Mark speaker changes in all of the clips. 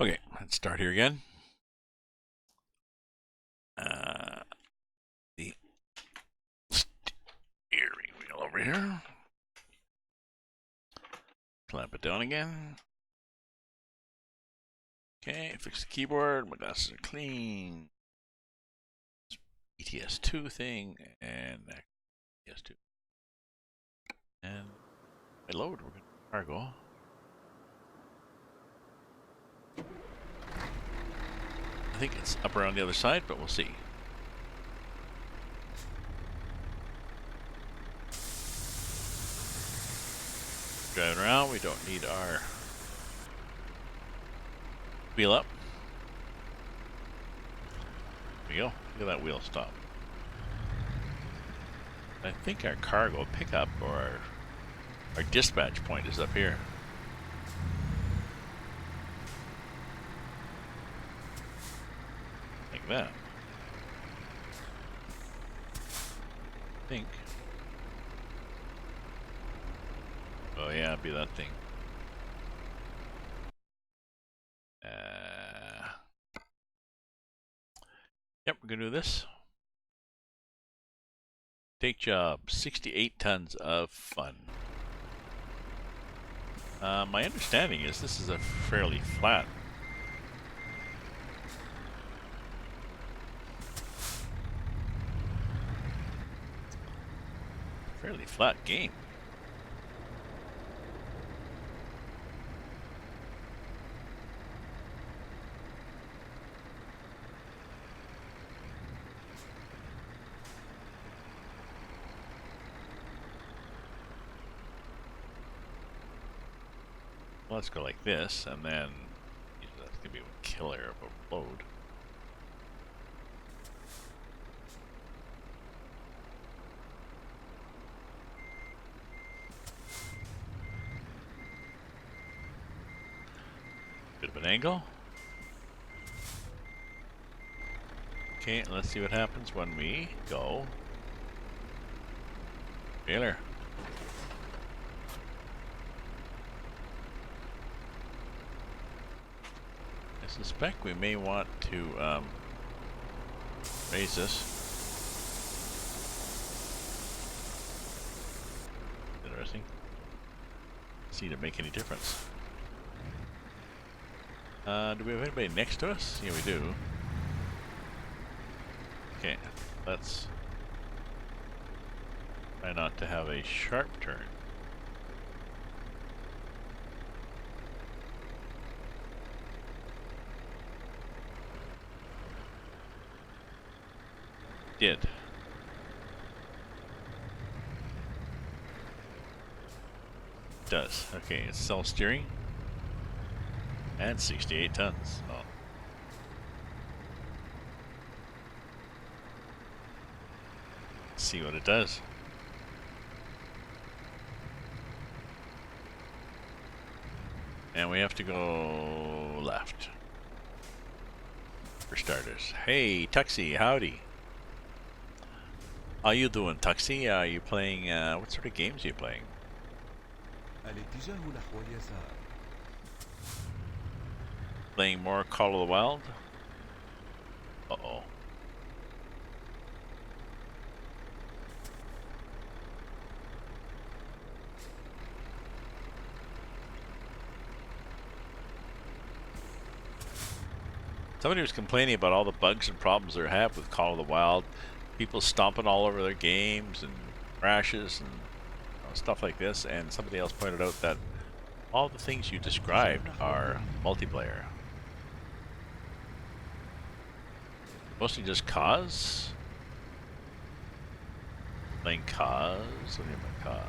Speaker 1: Okay, let's start here again. The steering wheel over here. Clamp it down again. Okay, fix the keyboard. My glasses are clean. ETS2 thing and ETS2. And I load. We're going to cargo. I think it's up around the other side, but we'll see. Driving around, we don't need our wheel up. There we go. Look at that wheel stop. I think our cargo pickup or our dispatch point is up here. Like that. I think. Oh yeah, it'd be that thing. Yep, we're gonna do this. Take job, 68 tons of fun. My understanding is this is a fairly flat. Fairly flat game. Well, let's go like this, and then that's gonna be a killer of a load. Bit of an angle. Okay, let's see what happens when we go. Trailer. I suspect we may want to raise this. Interesting. See to make any difference. Do we have anybody next to us? Yeah, we do. Okay, let's try not to have a sharp turn. Did. Does. Okay, it's self-steering. And 68 tons. Oh. Let's see what it does. And we have to go left. For starters. Hey, Tuxie, howdy. How you doing, Tuxie? Are you playing, what sort of games are you playing? Playing more Call of the Wild? Uh-oh. Somebody was complaining about all the bugs and problems they have with Call of the Wild. People stomping all over their games and crashes and stuff like this. And somebody else pointed out that all the things you described are multiplayer. Mostly just cause? Playing cause? What do you mean by cause?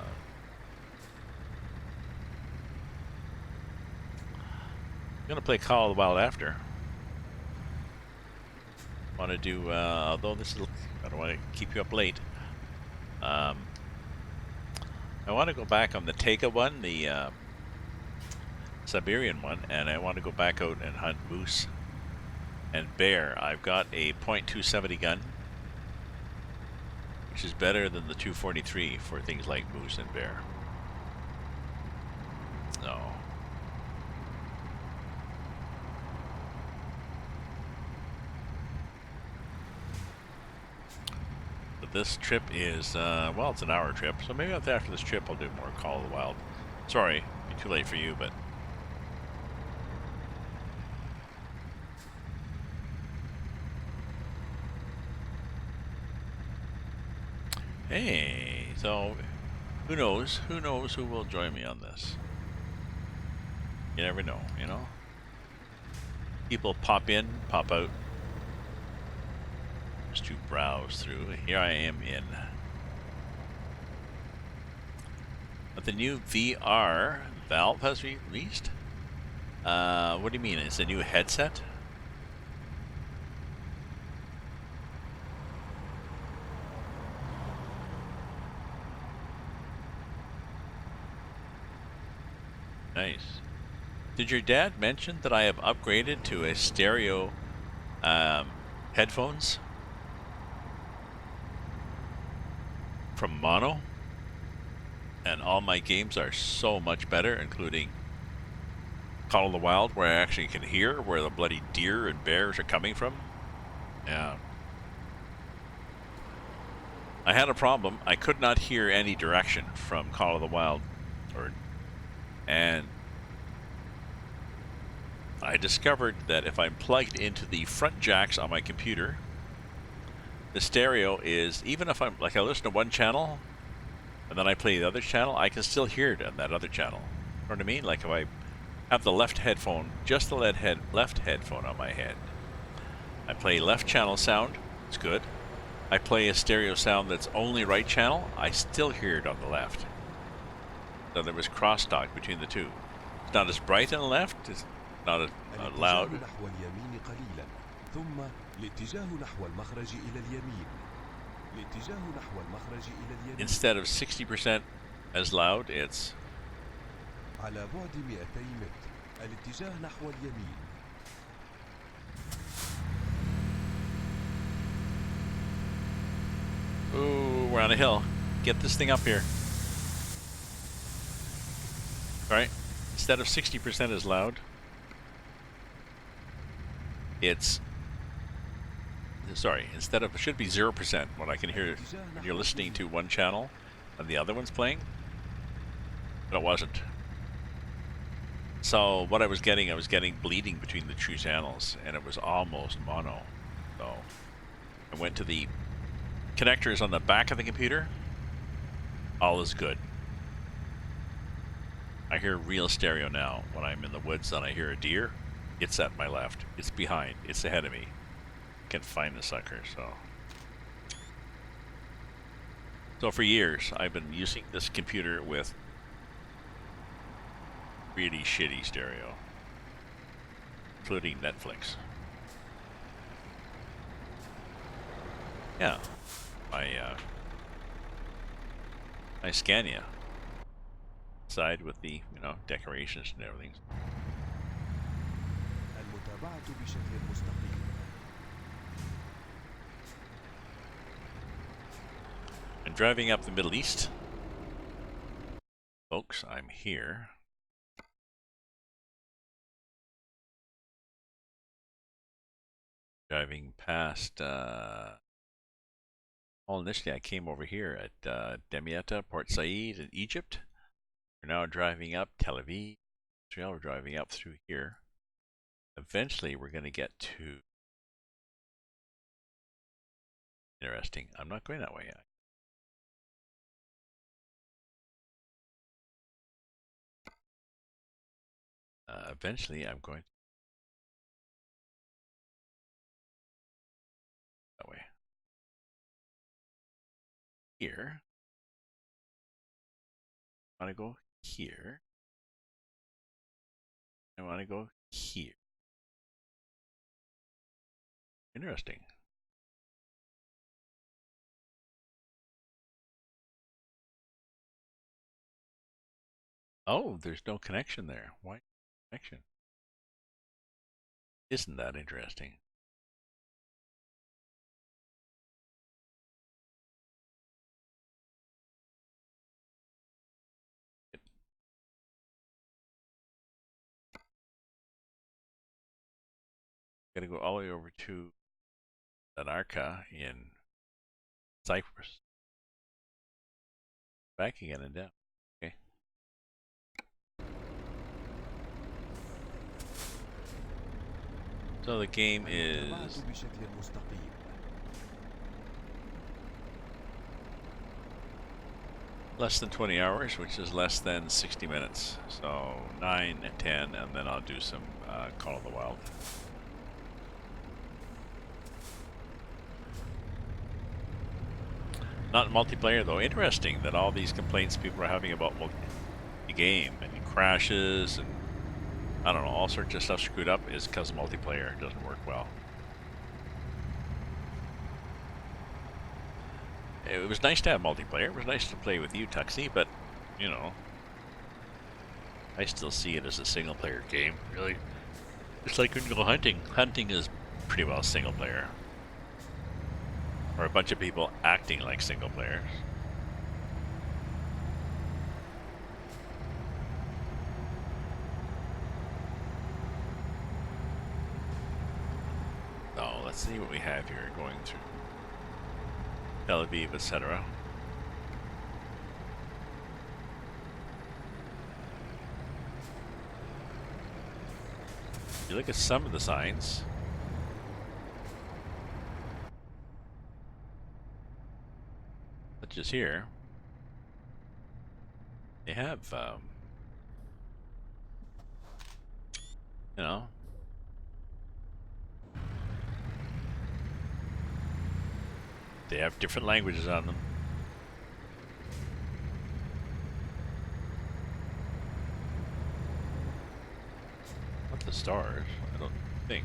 Speaker 1: I'm gonna play Call of the Wild after. Want to do, although this is, I don't want to keep you up late. I want to go back on the Tega one, the Siberian one, and I want to go back out and hunt moose and bear. I've got a .270 gun, which is better than the 243 for things like moose and bear. No. But this trip is, well, it's an hour trip, so maybe after this trip I'll do more Call of the Wild. Sorry, it'll be too late for you, but... Hey, so who knows who will join me on this? You never know, you know? People pop in, pop out. Just to browse through. Here I am in. But the new VR Valve has released? What do you mean? It's a new headset? Nice. Did your dad mention that I have upgraded to a stereo headphones from mono? And all my games are so much better, including Call of the Wild, where I actually can hear where the bloody deer and bears are coming from. Yeah. I had a problem. I could not hear any direction from Call of the Wild, and I discovered that if I'm plugged into the front jacks on my computer, the stereo is, even if I'm, like, I listen to one channel, and then I play the other channel, I can still hear it on that other channel. You know what I mean? Like if I have the left headphone, just the left headphone on my head, I play left channel sound, it's good. I play a stereo sound that's only right channel, I still hear it on the left. So there was crosstalk between the two. It's not as bright on the left, it's not as loud. Instead of 60% as loud, it's
Speaker 2: على بعد 200 متر الاتجاه نحو اليمين.
Speaker 1: Ooh, we're on a hill. Get this thing up here. Alright. Instead of 60% as loud, it's... Sorry, instead of... It should be 0% when I can hear when you're listening to one channel and the other one's playing. But it wasn't. So what I was getting bleeding between the two channels, and it was almost mono. So I went to the connectors on the back of the computer. All is good. I hear real stereo now. When I'm in the woods and I hear a deer, it's at my left. It's behind. It's ahead of me. Can't find the sucker, so. So for years, I've been using this computer with really shitty stereo, including Netflix. Yeah, my Scania side with the, you know, decorations and everything. And driving up the Middle East, folks, I'm here. Driving past. Well, initially I came over here at Damietta, Port Said in Egypt. We're now driving up Tel Aviv, Israel. We're driving up through here. Eventually, we're going to get to. Interesting. I'm not going that way yet. Eventually, I'm going that way. Here. I want to go here. I want to go here. Interesting. Oh, there's no connection there. Why connection? Isn't that interesting? Got to go all the way over to Anarcha in Cyprus. Back again and down. Okay. So the game is
Speaker 2: بشكل مستقيم.
Speaker 1: less than 20 hours, which is less than 60 minutes. So 9 and 10, and then I'll do some Call of the Wild. Not multiplayer though. Interesting that all these complaints people are having about the game and crashes and I don't know, all sorts of stuff screwed up is because multiplayer doesn't work well. It was nice to have multiplayer. It was nice to play with you, Tuxie, but you know, I still see it as a single player game. Really, it's like when you go hunting. Hunting is pretty well single player. Or a bunch of people acting like single players. Oh, let's see what we have here going through Tel Aviv, etc. You look at some of the signs. Such as here. They have, you know, they have different languages on them. Not the stars, I don't think.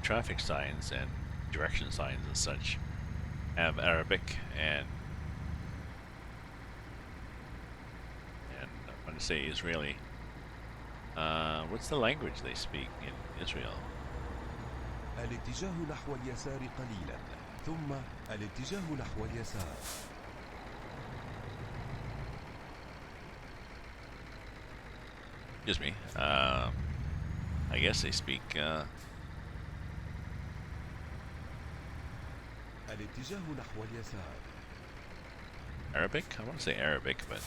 Speaker 1: Traffic signs and direction signs and such have Arabic and I'm going to say Israeli. What's the language they speak in Israel?
Speaker 2: الاتجاه نحو اليسار قليلا ثم الاتجاه نحو اليسار.
Speaker 1: Excuse me. I guess they speak
Speaker 2: الاتجاه نحو اليسار.
Speaker 1: Arabic? I want to say Arabic, but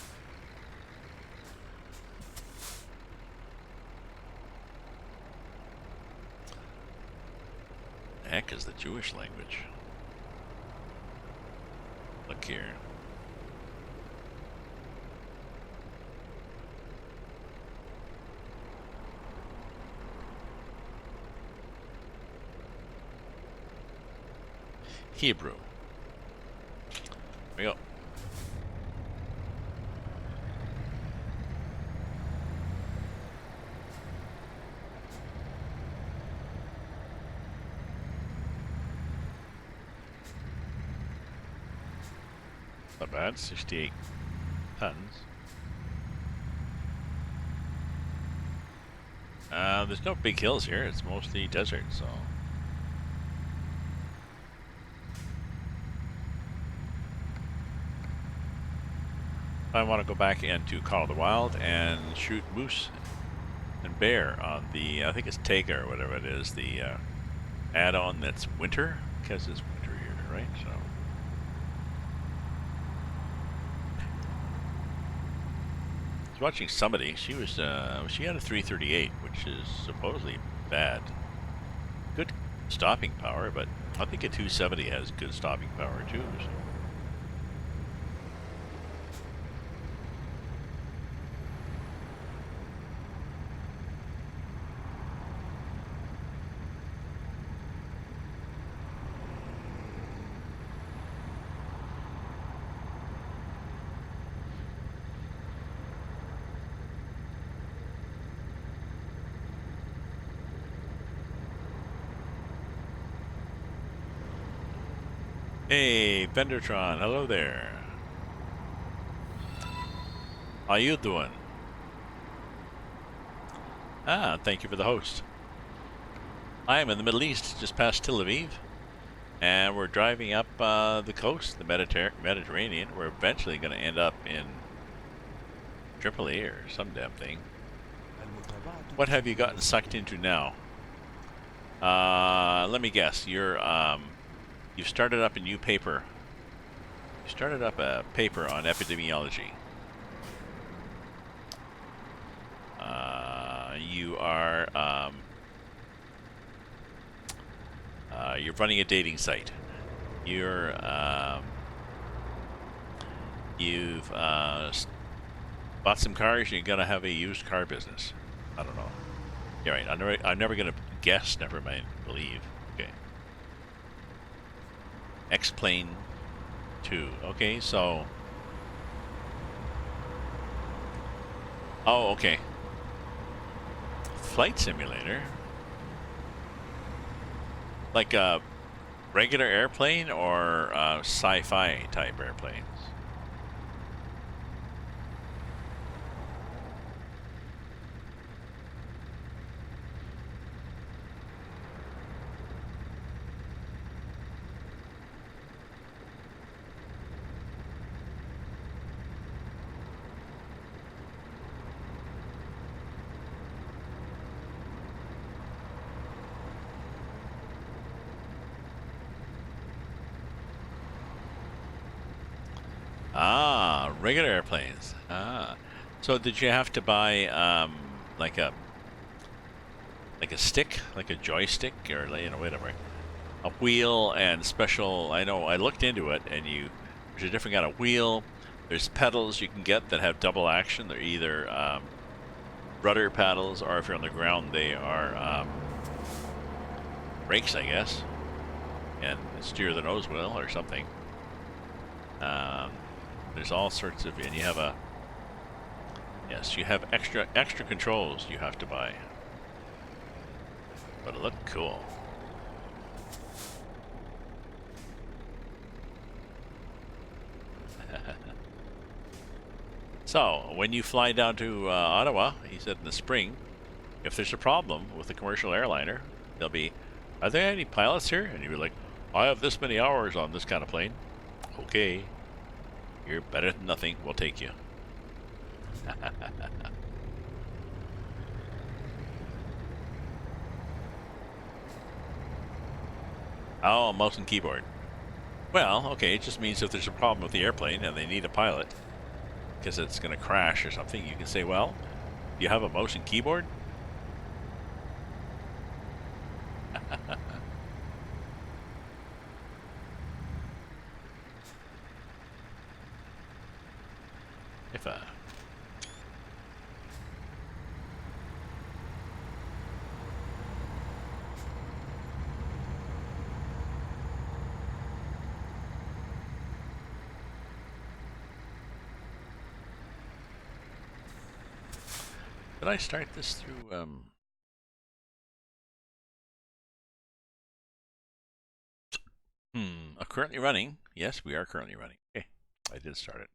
Speaker 1: the heck is the Jewish language? Look here. Hebrew. Here we go. Not bad, 68 tons. There's no big hills here, it's mostly desert, so. I want to go back into Call of the Wild and shoot moose and Bear on the, I think it's Tega or whatever it is, the add-on that's winter, because it's winter here, right? So. I was watching somebody, she had a 338, which is supposedly bad. Good stopping power, but I think a 270 has good stopping power too. So. Hey, Bendertron, hello there. How you doing? Ah, thank you for the host. I am in the Middle East, just past Tel Aviv, and we're driving up the coast, the Mediterranean. We're eventually going to end up in Tripoli or some damn thing. What have you gotten sucked into now? Let me guess. You've started up a new paper. You started up a paper on epidemiology. You're running a dating site. You've bought some cars. And you're gonna have a used car business. I don't know. Yeah, right. I'm never gonna guess. Never mind. Believe. Okay. X-Plane 2. Okay, so. Oh, okay. Flight simulator. Like a regular airplane or sci-fi type airplanes? Ah, regular airplanes. Ah, so did you have to buy like a stick, like a joystick, or whatever, a wheel and special? I know I looked into it, and there's a different kind of wheel. There's pedals you can get that have double action. They're either rudder paddles, or if you're on the ground, they are brakes, I guess, and steer the nose wheel or something. There's all sorts of, and you have you have extra controls you have to buy. But it looked cool. So, when you fly down to Ottawa, he said in the spring, if there's a problem with the commercial airliner, they'll be, are there any pilots here? And you were like, I have this many hours on this kind of plane. Okay. You're better than nothing. We'll take you. Oh, mouse and keyboard. Well, okay, it just means if there's a problem with the airplane and they need a pilot because it's going to crash or something, you can say, well, do you have a mouse and keyboard? If did I start this through currently running? Yes, we are currently running. Okay, I did start it.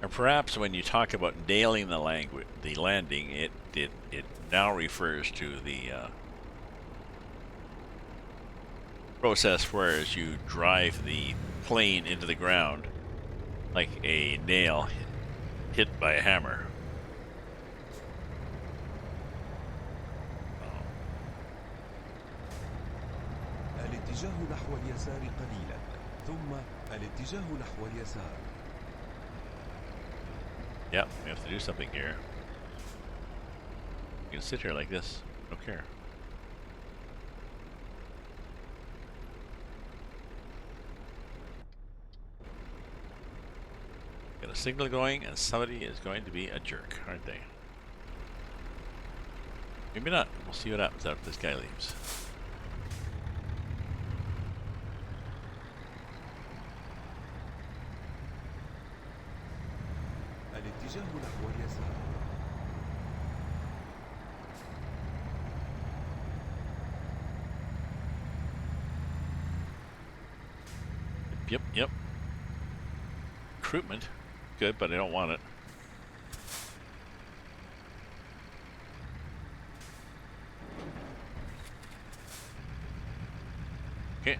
Speaker 1: Or perhaps when you talk about nailing the landing, it now refers to the process whereas you drive the plane into the ground like a nail hit by a hammer.
Speaker 2: الاتجاه نحو اليسار قليلا ثم الاتجاه نحو اليسار.
Speaker 1: Yep, we have to do something here. You can sit here like this. Don't care. Got a signal going, and somebody is going to be a jerk, aren't they? Maybe not. We'll see what happens after this guy leaves.
Speaker 2: الاتجاه نحو اليسار.
Speaker 1: Yep. Recruitment. Good, but I don't want it. Okay.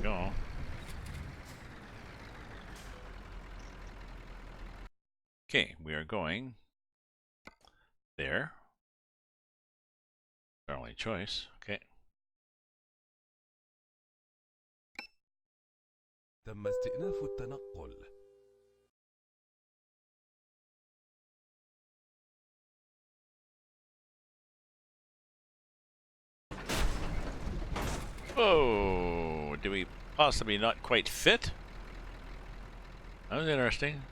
Speaker 1: Go. Okay, we are going there. Our only choice. Okay.
Speaker 2: تم استئناف التنقل.
Speaker 1: Oh, do we possibly not quite fit? That was interesting.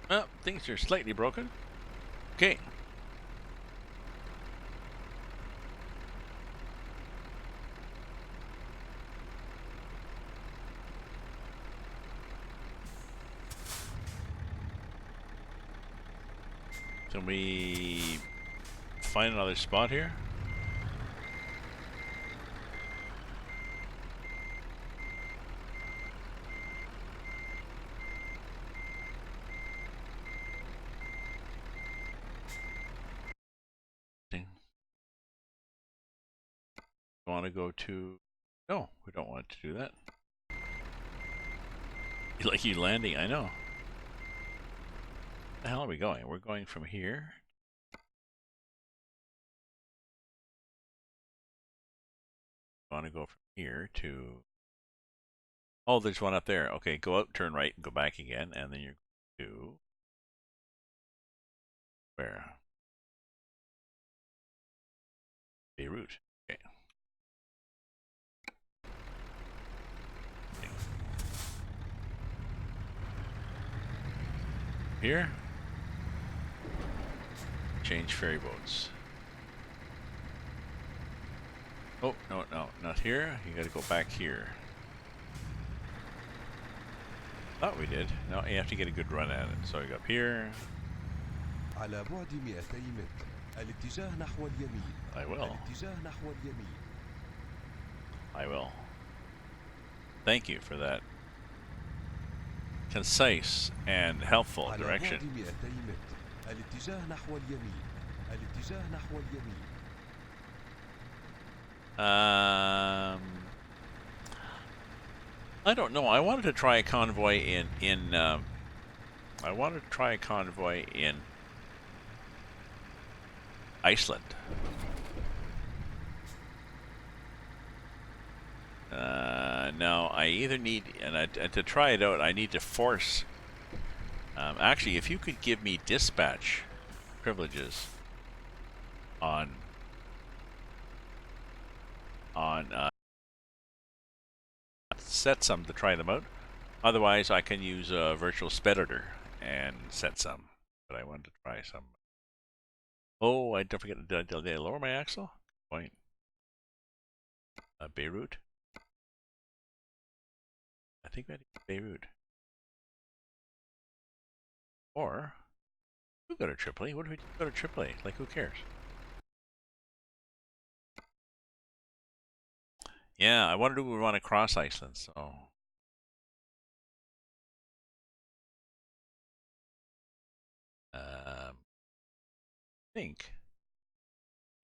Speaker 1: Oh, things are slightly broken. Okay. Can we find another spot here? Want to go to... No, we don't want to do that. Like you landing, I know. Where the hell are we going? We're going from here. Want to go from here to... Oh, there's one up there. Okay, go out, turn right, and go back again, and then you're to... Where? Beirut. Okay. Here. Change ferry boats. Oh, no, not here. You gotta go back here. Thought we did. No, you have to get a good run at it. So you go up here.
Speaker 2: على بعد 200 متر. الاتجاه نحو اليمين.
Speaker 1: I will.
Speaker 2: الاتجاه نحو اليمين.
Speaker 1: I will. Thank you for that concise and helpful
Speaker 2: على
Speaker 1: direction.
Speaker 2: بعد 200 متر. الاتجاه نحو اليمين. الاتجاه نحو اليمين.
Speaker 1: I don't know. I wanted to try a convoy in I wanted to try a convoy in Iceland. No, I either need, and to try it out, I need to force. Actually, if you could give me dispatch privileges on set some to try them out. Otherwise, I can use a virtual speditor and set some. But I wanted to try some. Oh, I don't forget. Did I lower my axle? Point. Beirut. I think I had Beirut. Or we go to Tripoli. What if we go to Tripoli? Like, who cares? Yeah, I wonder who would want to cross Iceland, so. I think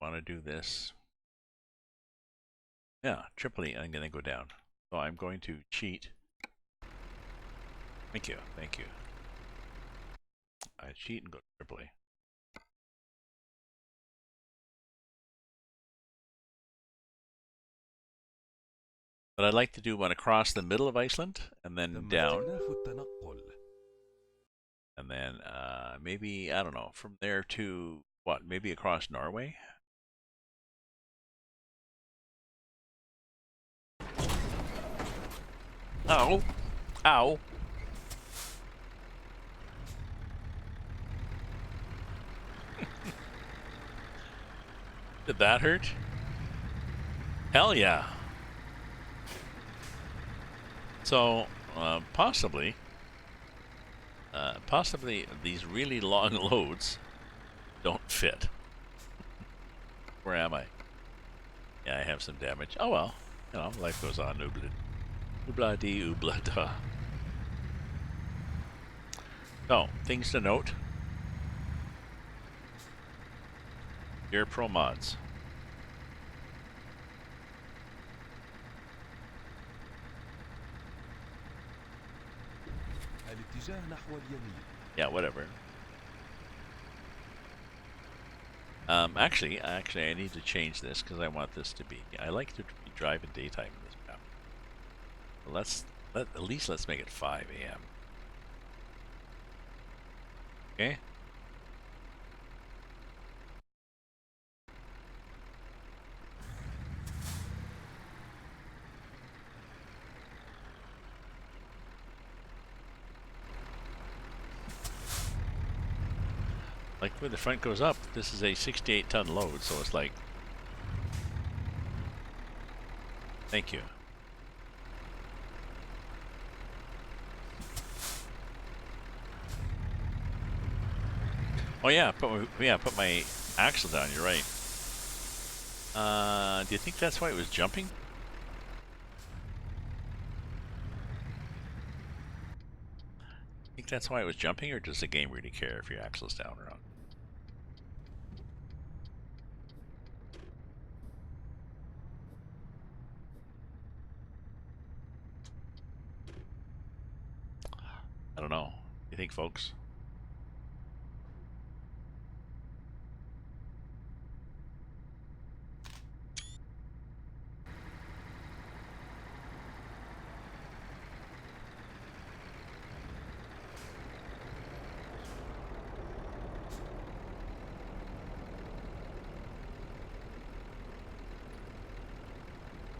Speaker 1: I want to do this. Yeah, Tripoli, I'm going to go down. So I'm going to cheat. Thank you, thank you. I cheat and go to Tripoli. But I'd like to do one across the middle of Iceland and then
Speaker 2: تم
Speaker 1: down.
Speaker 2: استئناف التنقل.
Speaker 1: And then maybe, I don't know, from there to what? Maybe across Norway? Ow! Ow! Did that hurt? Hell yeah! So, possibly these really long loads don't fit. Where am I? Yeah, I have some damage. Oh well, you know, life goes on. Oobla dee oobla da. So, things to note. Dear Promods.
Speaker 2: الاتجاه نحو اليمين.
Speaker 1: Yeah, whatever. Actually, I need to change this because I want this to be. I like to be driving daytime in this map. At least let's make it 5 a.m. Okay. Like when the front goes up, this is a 68-ton load, so it's like. Thank you. Oh yeah, put my axle down. You're right. Do you think that's why it was jumping? Think that's why it was jumping, or does the game really care if your axle's down or not? I don't know. You think, folks?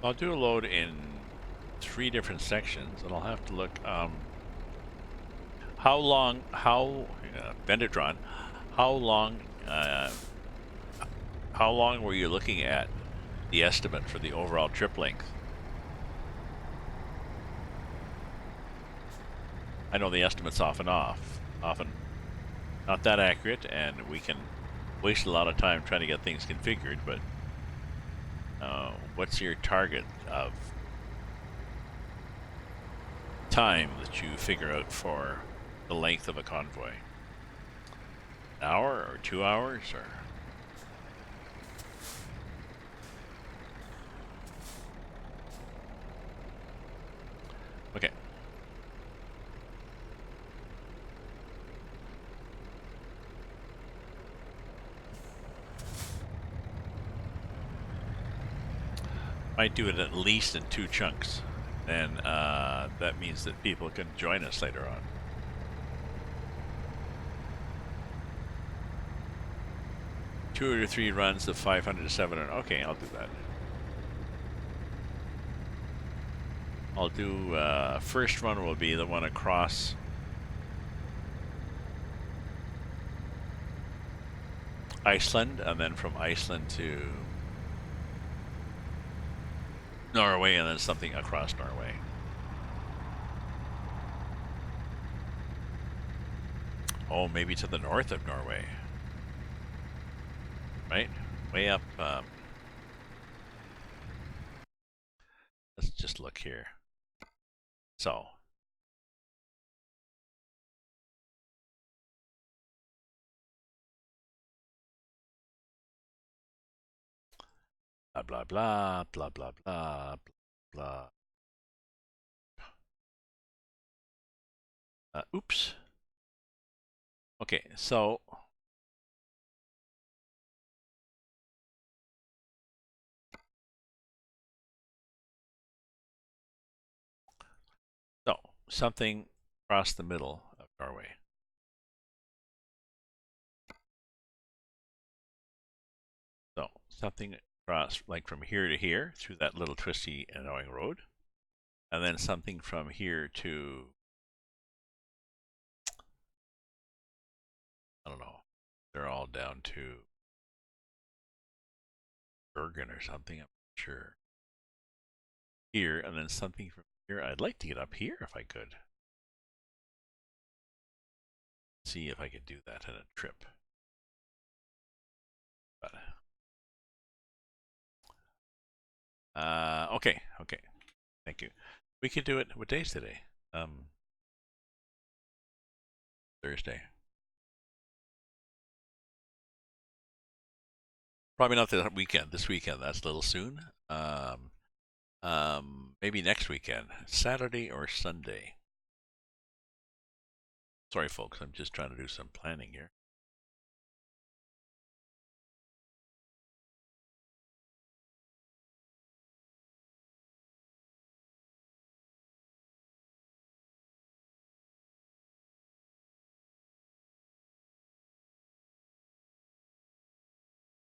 Speaker 1: I'll do a load in 3 different sections, and I'll have to look. How long? Benditron? How long? How long were you looking at the estimate for the overall trip length? I know the estimate's often not that accurate, and we can waste a lot of time trying to get things configured. But what's your target of time that you figure out for the length of a convoy? An hour or 2 hours or? Okay. Might do it at least in 2 chunks, and that means that people can join us later on. Two or 3 runs of 500 to 700. Okay, I'll do that. I'll do first run will be the one across Iceland, and then from Iceland to Norway, and then something across Norway. Oh, maybe to the north of Norway. Right? Way up. let's just look here. So blah blah blah blah blah blah blah. Oops. Okay, so something across the middle of Norway. So something across, like from here to here, through that little twisty, annoying road, and then something from here to, I don't know, they're all down to Bergen or something, I'm not sure. Here, and then something from here. I'd like to get up here if I could. See if I could do that in a trip. But okay. Thank you. We could do it. What day's today? Thursday. Probably not the weekend. This weekend, that's a little soon. Maybe next weekend, Saturday or Sunday. Sorry, folks. I'm just trying to do some planning here.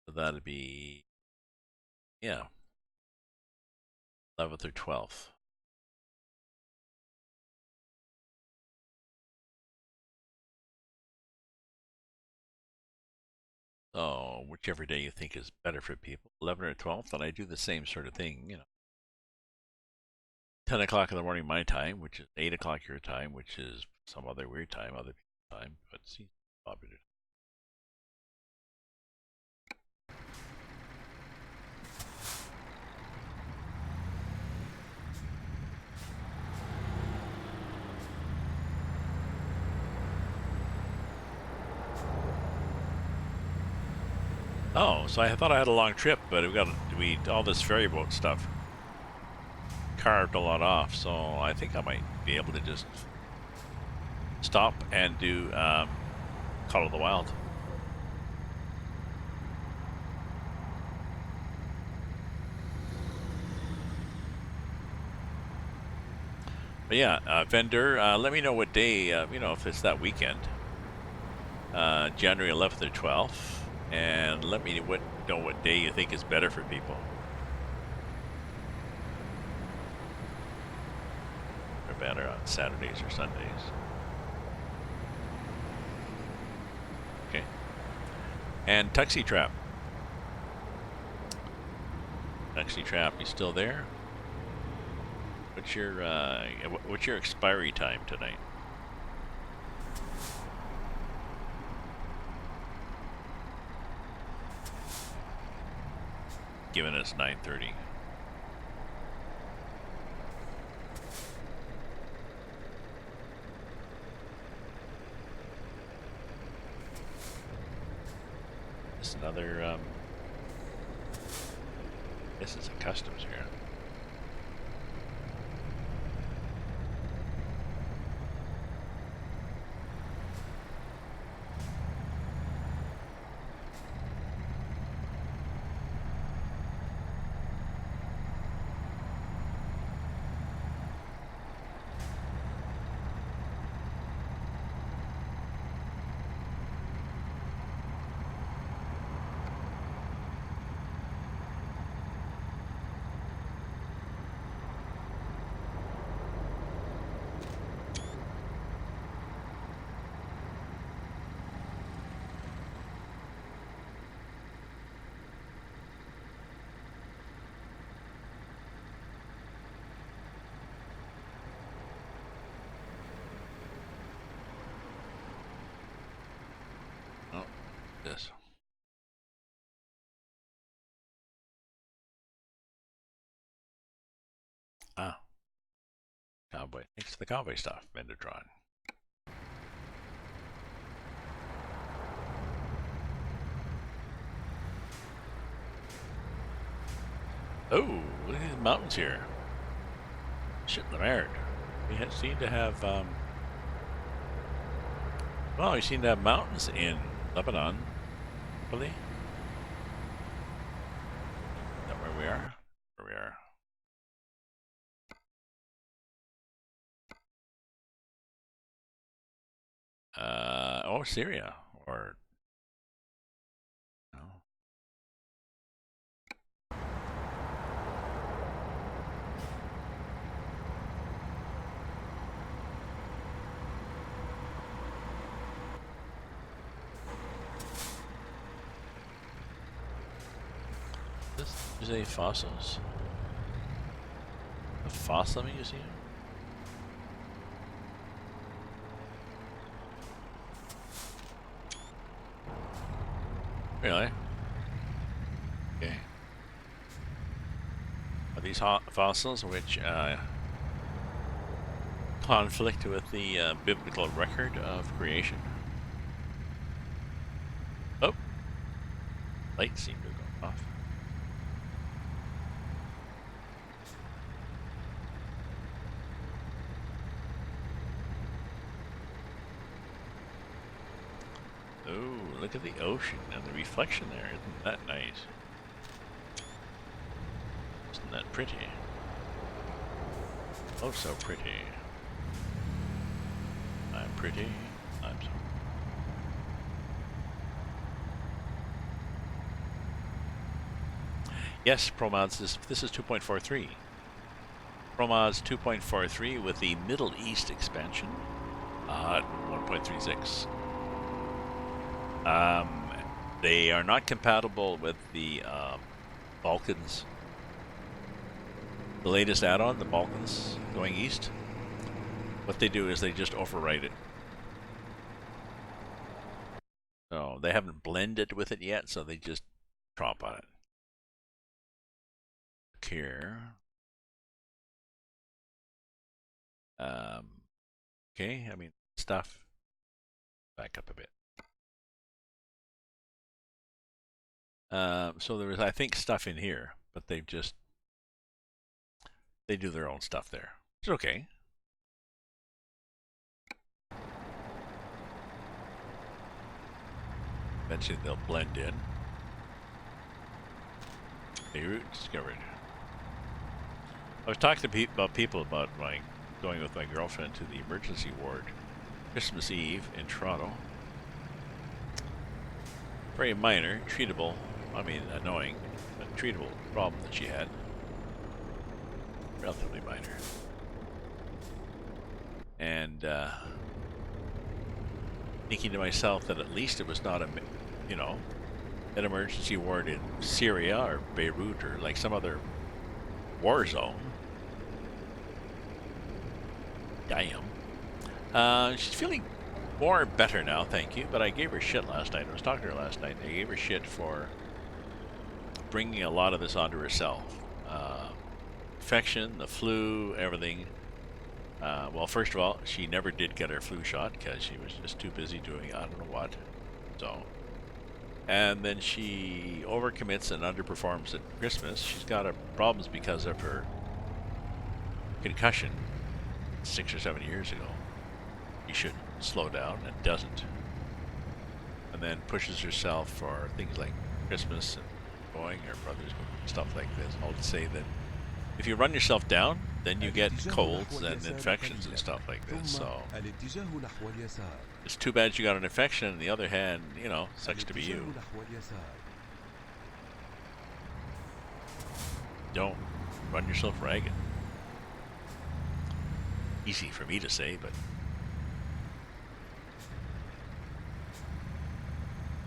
Speaker 1: So that'd be, yeah, 11th or 12th. So whichever day you think is better for people, 11th or 12th, and I do the same sort of thing, 10 o'clock in the morning my time, which is 8 o'clock your time, which is some other weird time, other people's time, but see, popular. Oh, so I thought I had a long trip, but we all this ferry boat stuff carved a lot off, so I think I might be able to just stop and do Call of the Wild. But yeah, vendor, let me know what day, if it's that weekend, January 11th or 12th, and let me know what day you think is better for people. Or better on Saturdays or Sundays. Okay. And Tuxie Trap. Tuxie Trap, you still there? What's your expiry time tonight? Given it's 9:30. This is another. This is a customs here. This. Ah, cowboy. Thanks to the cowboy stuff, Vendatron. Oh, look at these mountains here. Shit in the merd. We seem to have, well, we seem to have mountains in Lebanon, really. Is that where we are? Where we are. Oh, Syria, or, no. This is a fossils. A fossil museum? Really? Okay. Are these fossils which conflict with the biblical record of creation? Oh, lights seem to go off. Oh, look at the ocean and the reflection there. Isn't that nice? Isn't that pretty? Oh, so pretty. I'm pretty. I'm so. Yes, Promods, this is 2.43. Promods 2.43 with the Middle East expansion. 1.36. They are not compatible with the Balkans. The latest add-on, the Balkans going east. What they do is they just overwrite it. So they haven't blended with it yet, so they just tromp on it. Here. Okay, I mean, stuff. Back up a bit. So there was, I think, stuff in here, but they do their own stuff there. It's okay. Eventually they'll blend in. Beirut discovered. I was talking to about people about going with my girlfriend to the emergency ward Christmas Eve in Toronto. Very minor, treatable, I mean annoying, but treatable problem that she had. Relatively minor. And thinking to myself that at least it was not an emergency ward in Syria or Beirut or like some other war zone. Damn. She's feeling better now, thank you, but I gave her shit last night. I was talking to her last night. I gave her shit for bringing a lot of this onto herself. Infection, the flu, everything. Well, first of all, she never did get her flu shot because she was just too busy doing I don't know what. So, and then she overcommits and underperforms at Christmas. She's got problems because of her concussion 6 or 7 years ago. She should slow down and doesn't. And then pushes herself for things like Christmas and going, her brother's stuff like this. I'll say that if you run yourself down, then you get colds and infections and stuff like this. So it's too bad you got an infection. On the other hand, sucks to be you. Don't run yourself ragged. Easy for me to say, but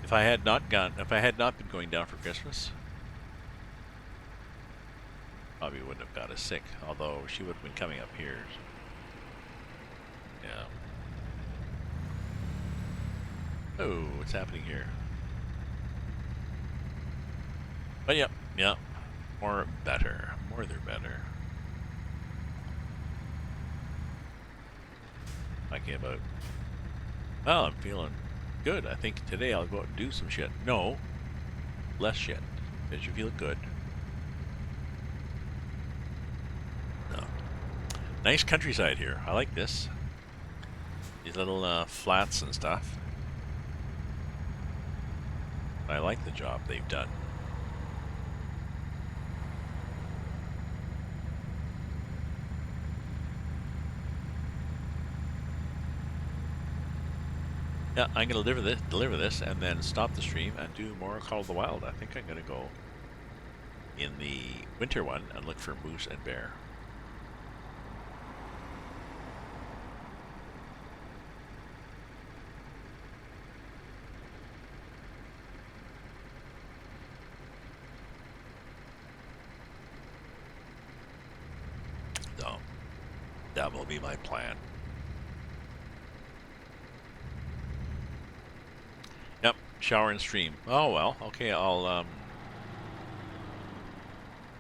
Speaker 1: if I had not been going down for Christmas, probably wouldn't have got us sick, although she would have been coming up here. Yeah. Oh, what's happening here? But yeah. More they're better. thinking about, well, I'm feeling good. I think today I'll go out and do some shit. No, less shit. Because you feel good. No. Nice countryside here. I like this. These little flats and stuff. I like the job they've done. Yeah, I'm gonna deliver this, and then stop the stream and do more Call of the Wild. I think I'm gonna go in the winter one and look for moose and bear. So that will be my plan. Yep, shower and stream. Oh well, okay. I'll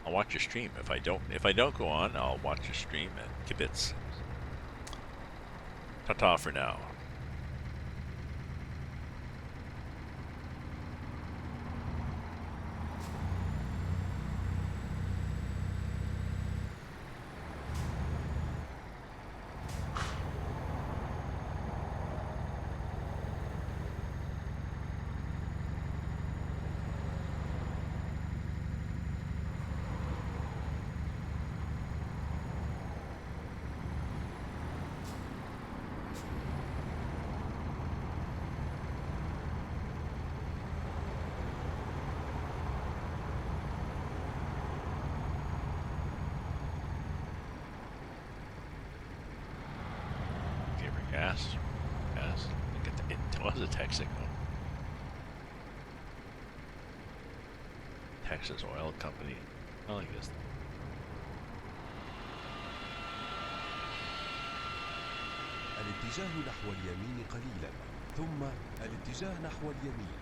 Speaker 1: watch your stream. If I don't go on, I'll watch your stream and kibitz. Ta-ta for now. Gas. It was a Texaco. Texas Oil Company. I like this.
Speaker 2: الاتجاه نحو اليمين قليلا ثم الاتجاه نحو اليمين.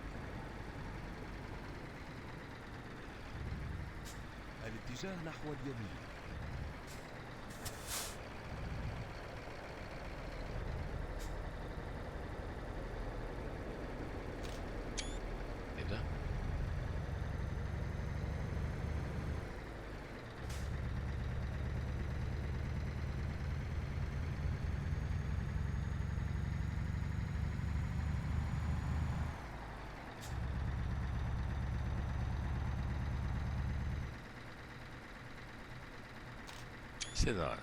Speaker 2: الاتجاه نحو اليمين.
Speaker 1: Sit on.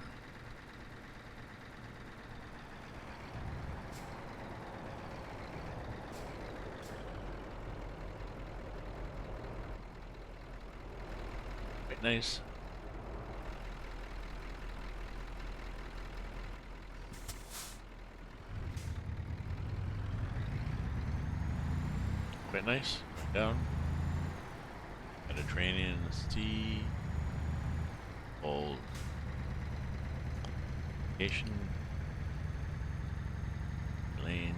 Speaker 1: Quite nice. Quite nice. Down. Mediterranean Sea. Old. Location. Lane.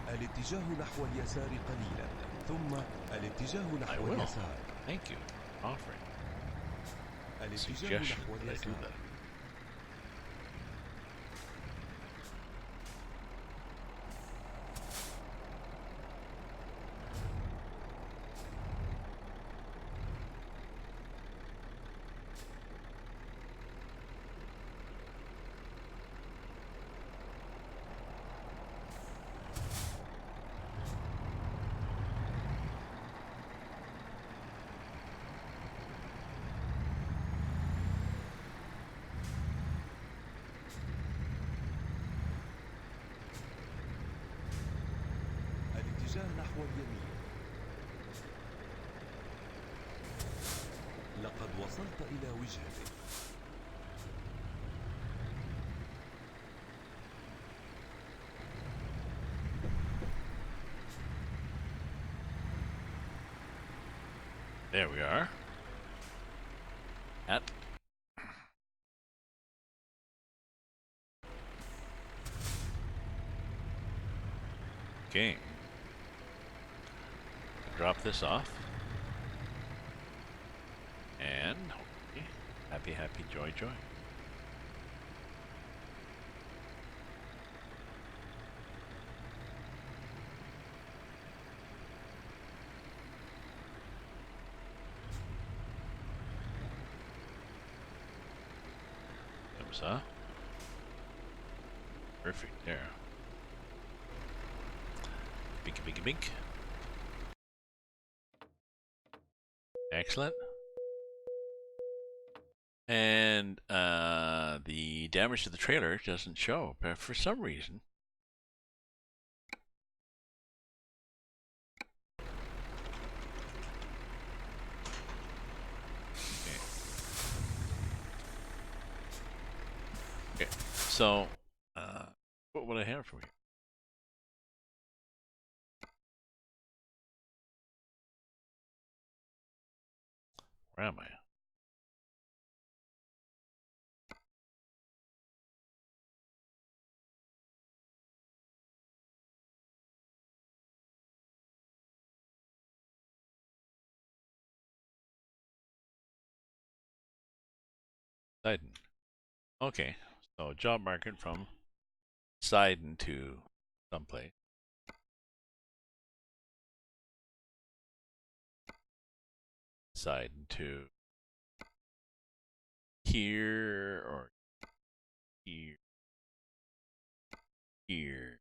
Speaker 2: الاتجاه نحو اليسار قليلا ثم الاتجاه نحو اليسار.
Speaker 1: Thank you. Offering.
Speaker 2: الاتجاه
Speaker 1: Suggestion
Speaker 2: نحو
Speaker 1: that I do
Speaker 2: اليسار.
Speaker 1: that.
Speaker 2: الاتجاه نحو اليمين. لقد وصلت إلى وجهتك.
Speaker 1: There we are. At okay. Drop this off. And hopefully, happy, joy. jobs, huh? Perfect there. Binky, binky, bink. Excellent. And the damage to the trailer doesn't show, but for some reason. Okay, so what would I have for you? Where am I? Sidon. Okay, so job market from Sidon to someplace. Sidon to here or here. Here.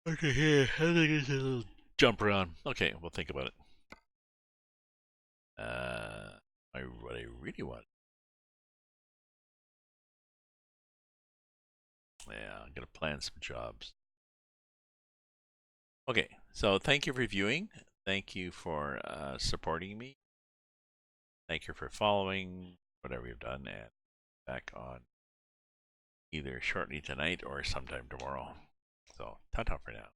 Speaker 1: Okay, here. I think it's a little jump around. Okay, we'll think about it. What I really want. Yeah, I'm gonna plan some jobs. Okay, so thank you for viewing. Thank you for supporting me. Thank you for following whatever you've done, and back on either shortly tonight or sometime tomorrow. So, ta-ta for now.